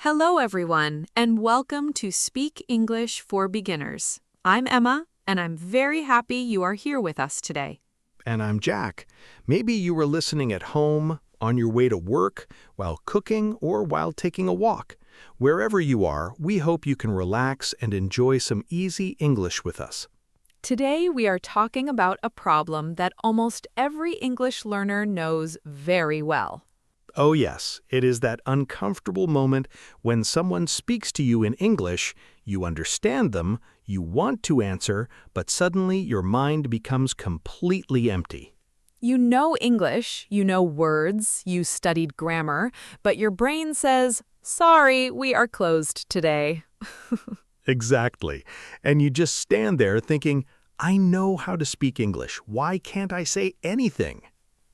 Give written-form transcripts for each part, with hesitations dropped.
Hello, everyone, and welcome to Speak English for Beginners. I'm Emma, and I'm very happy you are here with us today. And I'm Jack. Maybe you were listening at home, on your way to work, while cooking, or while taking a walk. Wherever you are, we hope you can relax and enjoy some easy English with us. Today, we are talking about a problem that almost every English learner knows very well. Oh yes, it is that uncomfortable moment when someone speaks to you in English, you understand them, you want to answer, but suddenly your mind becomes completely empty. You know English, you know words, you studied grammar, but your brain says, "Sorry, we are closed today." Exactly. And you just stand there thinking, I know how to speak English. Why can't I say anything?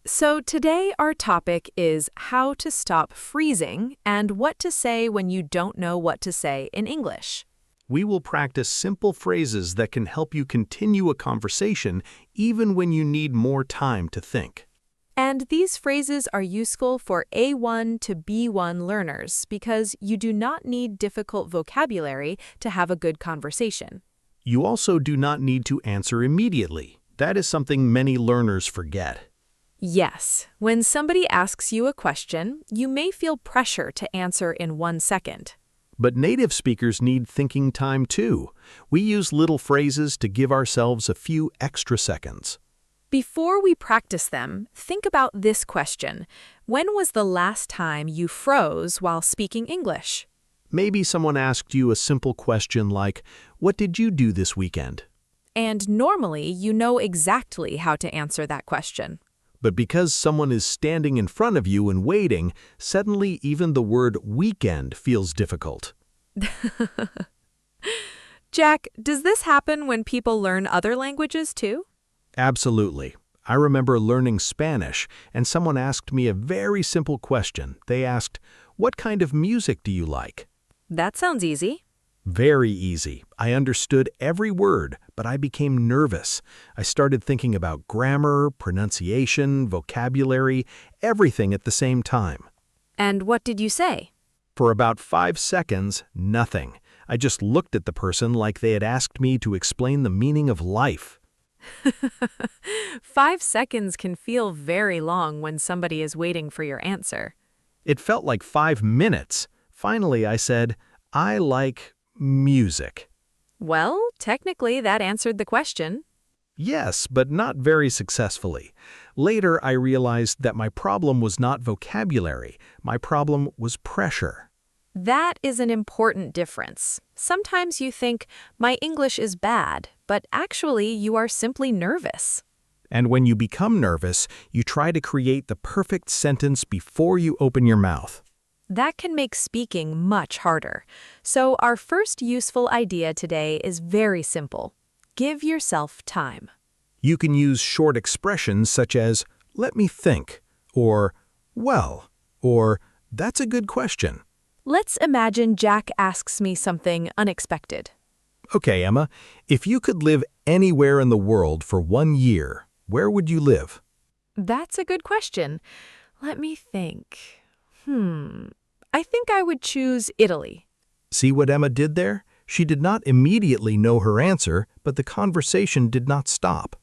So today our topic is how to stop freezing and what to say when you don't know what to say in English. We will practice simple phrases that can help you continue a conversation even when you need more time to think. And these phrases are useful for A1 to B1 learners because you do not need difficult vocabulary to have a good conversation. You also do not need to answer immediately. That is something many learners forget. Yes, when somebody asks you a question, you may feel pressure to answer in 1 second. But native speakers need thinking time too. We use little phrases to give ourselves a few extra seconds. Before we practice them, think about this question. When was the last time you froze while speaking English? Maybe someone asked you a simple question like, "What did you do this weekend?" And normally, you know exactly how to answer that question. But because someone is standing in front of you and waiting, suddenly even the word weekend feels difficult. Jack, does this happen when people learn other languages too? Absolutely. I remember learning Spanish, and someone asked me a very simple question. They asked, "What kind of music do you like?" That sounds easy. Very easy. I understood every word, but I became nervous. I started thinking about grammar, pronunciation, vocabulary, everything at the same time. And what did you say? For about 5 seconds, nothing. I just looked at the person like they had asked me to explain the meaning of life. 5 seconds can feel very long when somebody is waiting for your answer. It felt like 5 minutes. Finally, I said, "I like music." Well, technically that answered the question. Yes, but not very successfully. Later, I realized that my problem was not vocabulary. My problem was pressure. That is an important difference. Sometimes you think, my English is bad, but actually you are simply nervous. And when you become nervous, you try to create the perfect sentence before you open your mouth. That can make speaking much harder. So our first useful idea today is very simple. Give yourself time. You can use short expressions such as, "Let me think," or "Well," or "That's a good question." Let's imagine Jack asks me something unexpected. Okay, Emma, if you could live anywhere in the world for 1 year, where would you live? That's a good question. Let me think. I think I would choose Italy. See what Emma did there? She did not immediately know her answer, but the conversation did not stop.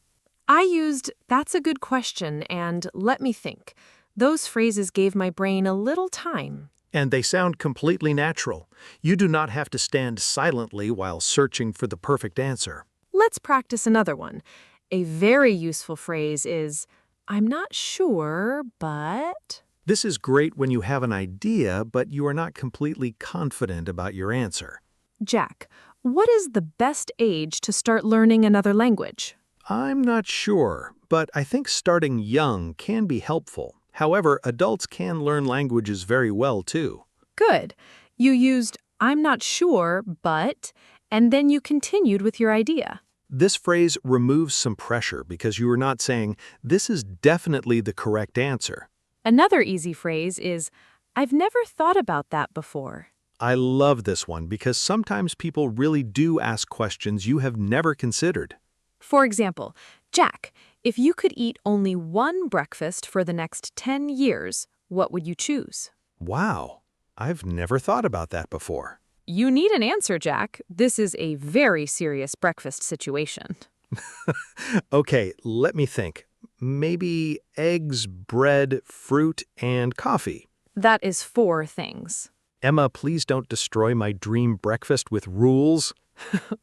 I used "that's a good question" and "let me think." Those phrases gave my brain a little time. And they sound completely natural. You do not have to stand silently while searching for the perfect answer. Let's practice another one. A very useful phrase is, "I'm not sure, but..." This is great when you have an idea, but you are not completely confident about your answer. Jack, what is the best age to start learning another language? I'm not sure, but I think starting young can be helpful. However, adults can learn languages very well too. Good. You used "I'm not sure, but..." and then you continued with your idea. This phrase removes some pressure because you are not saying, "This is definitely the correct answer." Another easy phrase is, "I've never thought about that before." I love this one because sometimes people really do ask questions you have never considered. For example, Jack, if you could eat only one breakfast for the next 10 years, what would you choose? Wow, I've never thought about that before. You need an answer, Jack. This is a very serious breakfast situation. Okay, let me think. Maybe eggs, bread, fruit, and coffee. That is 4 things. Emma, please don't destroy my dream breakfast with rules.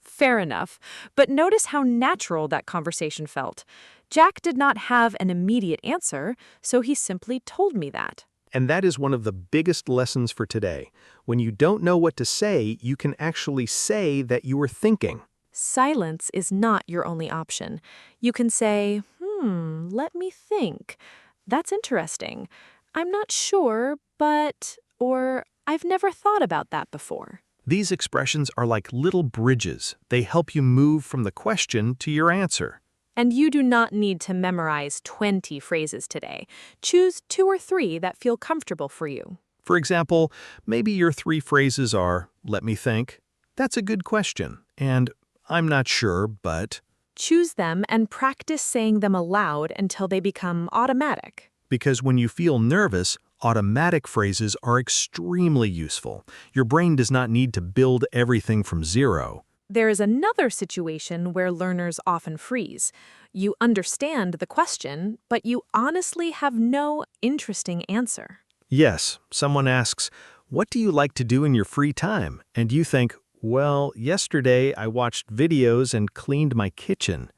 Fair enough. But notice how natural that conversation felt. Jack did not have an immediate answer, so he simply told me that. And that is one of the biggest lessons for today. When you don't know what to say, you can actually say that you were thinking. Silence is not your only option. You can say, let me think. That's interesting. I'm not sure, but, or I've never thought about that before. These expressions are like little bridges. They help you move from the question to your answer. And you do not need to memorize 20 phrases today. Choose 2 or 3 that feel comfortable for you. For example, maybe your 3 phrases are, let me think, that's a good question, and I'm not sure, but... Choose them and practice saying them aloud until they become automatic. Because when you feel nervous, automatic phrases are extremely useful. Your brain does not need to build everything from zero. There is another situation where learners often freeze. You understand the question, but you honestly have no interesting answer. Yes, someone asks, what do you like to do in your free time? And you think, well, yesterday I watched videos and cleaned my kitchen.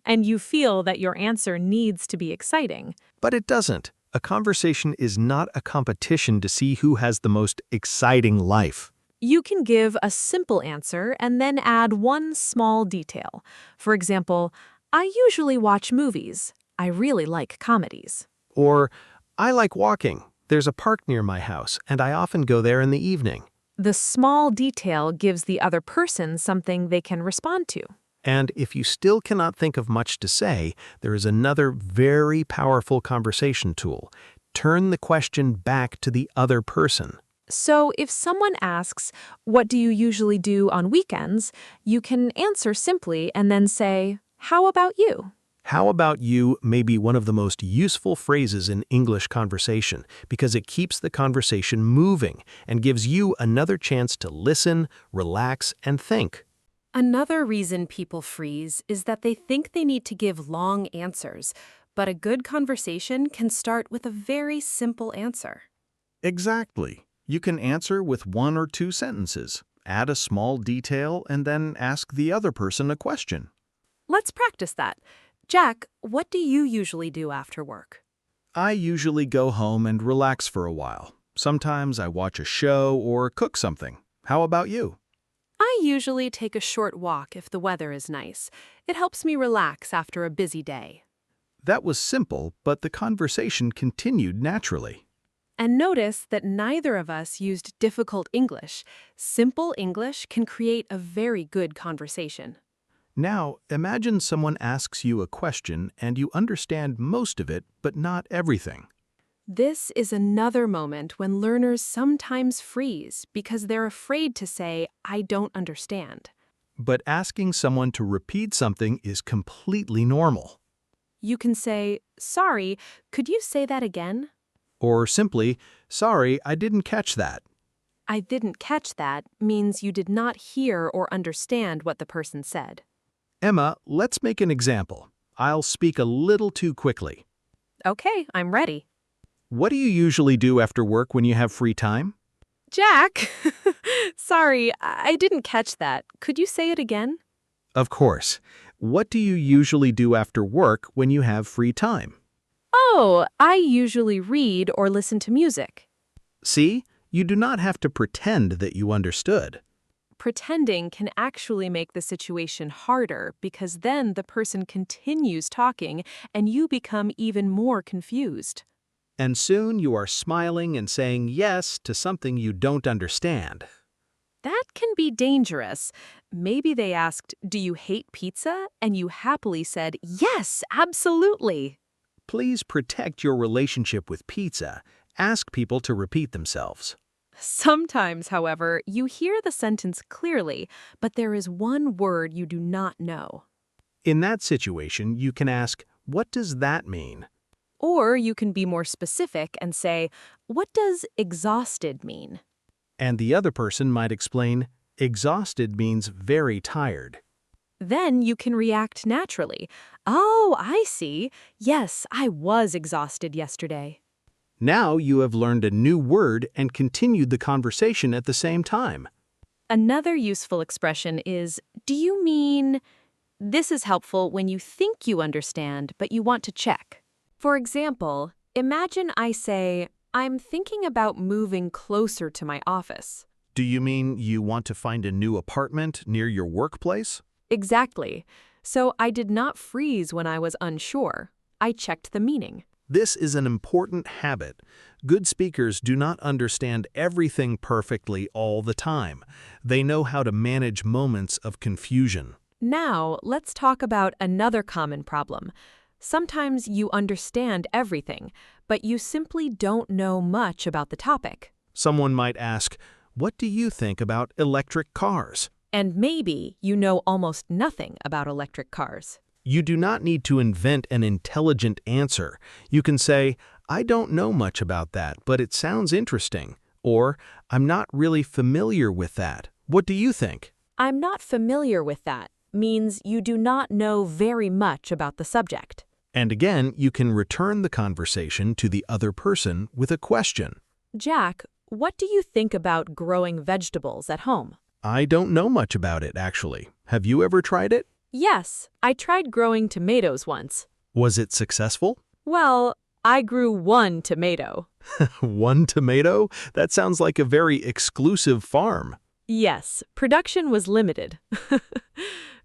And you feel that your answer needs to be exciting. But it doesn't. A conversation is not a competition to see who has the most exciting life. You can give a simple answer and then add one small detail. For example, I usually watch movies. I really like comedies. Or, I like walking. There's a park near my house, and I often go there in the evening. The small detail gives the other person something they can respond to. And if you still cannot think of much to say, there is another very powerful conversation tool. Turn the question back to the other person. So if someone asks, what do you usually do on weekends? You can answer simply and then say, how about you? How about you may be one of the most useful phrases in English conversation because it keeps the conversation moving and gives you another chance to listen, relax, and think. Another reason people freeze is that they think they need to give long answers, but a good conversation can start with a very simple answer. Exactly. You can answer with 1 or 2 sentences, add a small detail, and then ask the other person a question. Let's practice that. Jack, what do you usually do after work? I usually go home and relax for a while. Sometimes I watch a show or cook something. How about you? I usually take a short walk if the weather is nice. It helps me relax after a busy day. That was simple, but the conversation continued naturally. And notice that neither of us used difficult English. Simple English can create a very good conversation. Now, imagine someone asks you a question and you understand most of it, but not everything. This is another moment when learners sometimes freeze because they're afraid to say, I don't understand. But asking someone to repeat something is completely normal. You can say, sorry, could you say that again? Or simply, sorry, I didn't catch that. I didn't catch that means you did not hear or understand what the person said. Emma, let's make an example. I'll speak a little too quickly. Okay, I'm ready. What do you usually do after work when you have free time? Jack! Sorry, I didn't catch that. Could you say it again? Of course. What do you usually do after work when you have free time? Oh, I usually read or listen to music. See, you do not have to pretend that you understood. Pretending can actually make the situation harder because then the person continues talking and you become even more confused. And soon you are smiling and saying yes to something you don't understand. That can be dangerous. Maybe they asked, do you hate pizza? And you happily said, yes, absolutely. Please protect your relationship with pizza. Ask people to repeat themselves. Sometimes, however, you hear the sentence clearly, but there is one word you do not know. In that situation, you can ask, what does that mean? Or you can be more specific and say, what does exhausted mean? And the other person might explain, exhausted means very tired. Then you can react naturally. Oh, I see. Yes, I was exhausted yesterday. Now you have learned a new word and continued the conversation at the same time. Another useful expression is, do you mean? This is helpful when you think you understand, but you want to check. For example, imagine I say, I'm thinking about moving closer to my office. Do you mean you want to find a new apartment near your workplace? Exactly. So I did not freeze when I was unsure. I checked the meaning. This is an important habit. Good speakers do not understand everything perfectly all the time. They know how to manage moments of confusion. Now, let's talk about another common problem. Sometimes you understand everything, but you simply don't know much about the topic. Someone might ask, "What do you think about electric cars?" And maybe you know almost nothing about electric cars. You do not need to invent an intelligent answer. You can say, "I don't know much about that, but it sounds interesting." Or, "I'm not really familiar with that. What do you think?" I'm not familiar with that means you do not know very much about the subject. And again, you can return the conversation to the other person with a question. Jack, what do you think about growing vegetables at home? I don't know much about it, actually. Have you ever tried it? Yes, I tried growing tomatoes once. Was it successful? Well, I grew one tomato. One tomato? That sounds like a very exclusive farm. Yes, production was limited.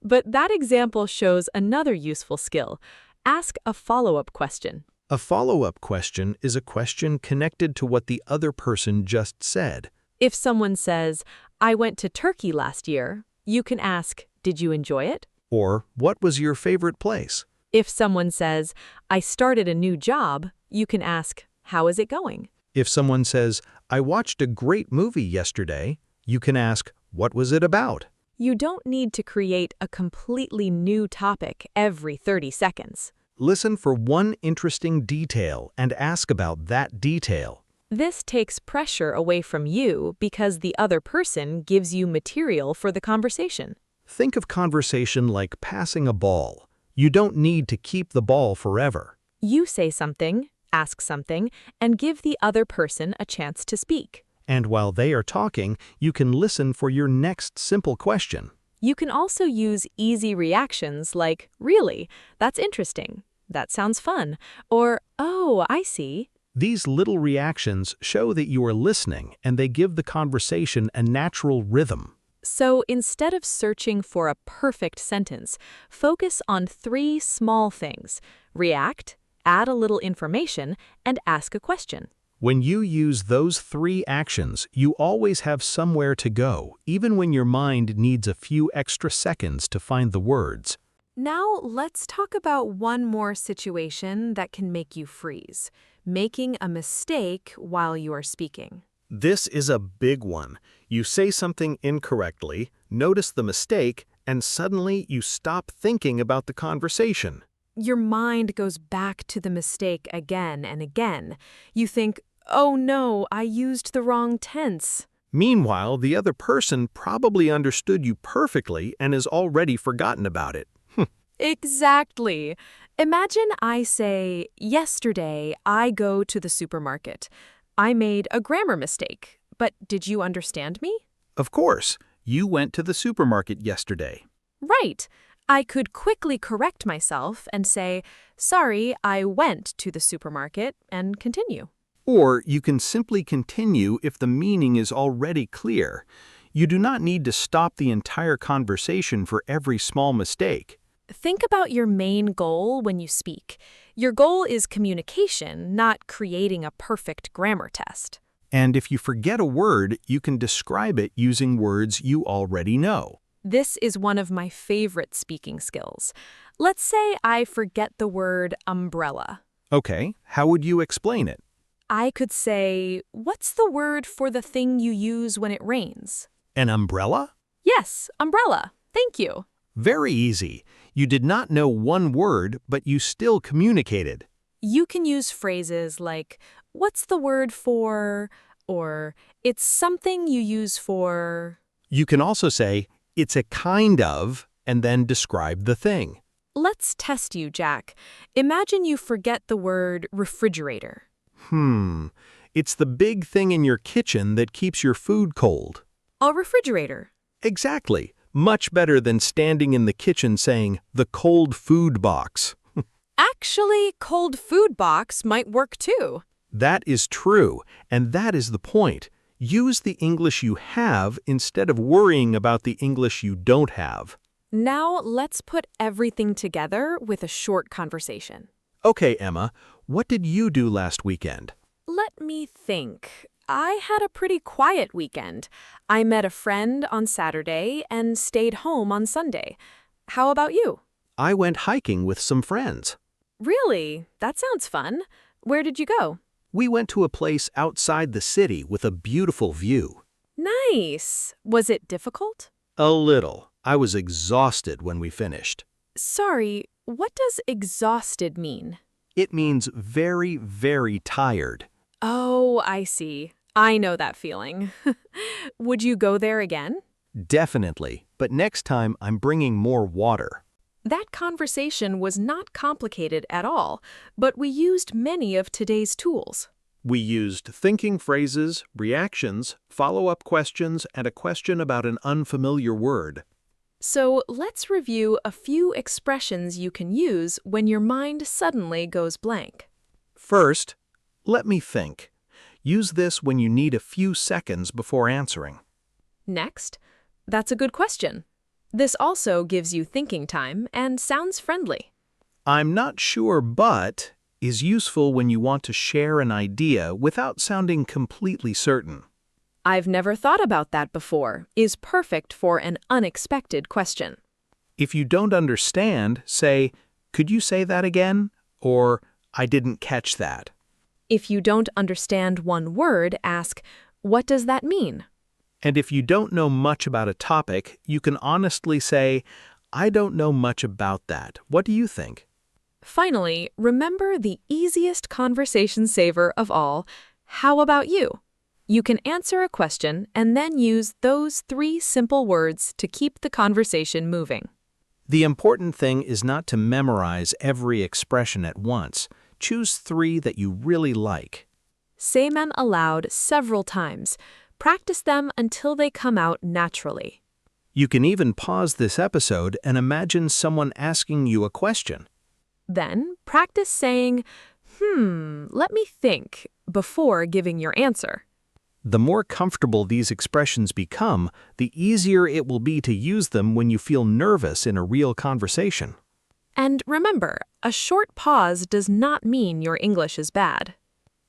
But that example shows another useful skill. Ask a follow-up question. A follow-up question is a question connected to what the other person just said. If someone says, I went to Turkey last year, you can ask, did you enjoy it? Or, what was your favorite place? If someone says, I started a new job, you can ask, how is it going? If someone says, I watched a great movie yesterday, you can ask, what was it about? You don't need to create a completely new topic every 30 seconds. Listen for one interesting detail and ask about that detail. This takes pressure away from you because the other person gives you material for the conversation. Think of conversation like passing a ball. You don't need to keep the ball forever. You say something, ask something, and give the other person a chance to speak. And while they are talking, you can listen for your next simple question. You can also use easy reactions like, really, that's interesting, that sounds fun, or, oh, I see. These little reactions show that you are listening and they give the conversation a natural rhythm. So instead of searching for a perfect sentence, focus on 3 small things. React, add a little information, and ask a question. When you use those 3 actions, you always have somewhere to go, even when your mind needs a few extra seconds to find the words. Now let's talk about one more situation that can make you freeze. Making a mistake while you are speaking. This is a big one. You say something incorrectly, notice the mistake, and suddenly you stop thinking about the conversation. Your mind goes back to the mistake again and again. You think, oh no, I used the wrong tense. Meanwhile, the other person probably understood you perfectly and has already forgotten about it. Exactly. Imagine I say, yesterday I go to the supermarket. I made a grammar mistake, but did you understand me? Of course, you went to the supermarket yesterday. Right. I could quickly correct myself and say, sorry, I went to the supermarket, and continue. Or you can simply continue if the meaning is already clear. You do not need to stop the entire conversation for every small mistake. Think about your main goal when you speak. Your goal is communication, not creating a perfect grammar test. And if you forget a word, you can describe it using words you already know. This is one of my favorite speaking skills. Let's say I forget the word umbrella. Okay, how would you explain it? I could say, what's the word for the thing you use when it rains? An umbrella? Yes, umbrella. Thank you. Very easy. You did not know one word, but you still communicated. You can use phrases like, what's the word for, or it's something you use for. You can also say, it's a kind of, and then describe the thing. Let's test you, Jack. Imagine you forget the word refrigerator. It's the big thing in your kitchen that keeps your food cold. A refrigerator. Exactly. Much better than standing in the kitchen saying, the cold food box. Actually, cold food box might work too. That is true, and that is the point. Use the English you have instead of worrying about the English you don't have. Now let's put everything together with a short conversation. Okay, Emma, what did you do last weekend? Let me think. I had a pretty quiet weekend. I met a friend on Saturday and stayed home on Sunday. How about you? I went hiking with some friends. Really? That sounds fun. Where did you go? We went to a place outside the city with a beautiful view. Nice. Was it difficult? A little. I was exhausted when we finished. Sorry, what does exhausted mean? It means very, very tired. Oh, I see. I know that feeling. Would you go there again? Definitely, but next time I'm bringing more water. That conversation was not complicated at all, but we used many of today's tools. We used thinking phrases, reactions, follow-up questions, and a question about an unfamiliar word. So let's review a few expressions you can use when your mind suddenly goes blank. First, let me think. Use this when you need a few seconds before answering. Next, that's a good question. This also gives you thinking time and sounds friendly. I'm not sure, but is useful when you want to share an idea without sounding completely certain. I've never thought about that before is perfect for an unexpected question. If you don't understand, say, could you say that again? Or, I didn't catch that. If you don't understand one word, ask, what does that mean? And if you don't know much about a topic, you can honestly say, I don't know much about that. What do you think? Finally, remember the easiest conversation saver of all, how about you? You can answer a question and then use those 3 simple words to keep the conversation moving. The important thing is not to memorize every expression at once. Choose 3 that you really like. Say them aloud several times. Practice them until they come out naturally. You can even pause this episode and imagine someone asking you a question. Then practice saying, let me think, before giving your answer. The more comfortable these expressions become, the easier it will be to use them when you feel nervous in a real conversation. And remember, a short pause does not mean your English is bad.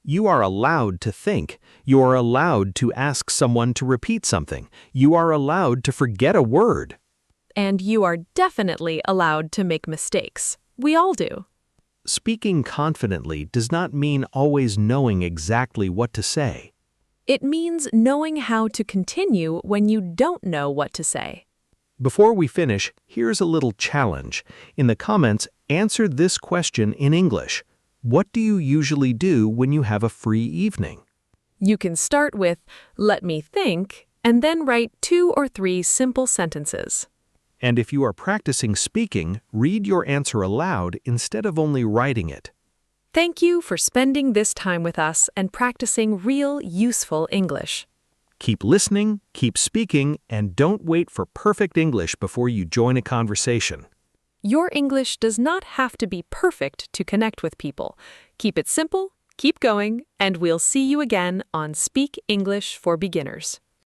You are allowed to think. You are allowed to ask someone to repeat something. You are allowed to forget a word. And you are definitely allowed to make mistakes. We all do. Speaking confidently does not mean always knowing exactly what to say. It means knowing how to continue when you don't know what to say. Before we finish, here's a little challenge. In the comments, answer this question in English. What do you usually do when you have a free evening? You can start with, let me think, and then write 2 or 3 simple sentences. And if you are practicing speaking, read your answer aloud instead of only writing it. Thank you for spending this time with us and practicing real, useful English. Keep listening, keep speaking, and don't wait for perfect English before you join a conversation. Your English does not have to be perfect to connect with people. Keep it simple, keep going, and we'll see you again on Speak English for Beginners.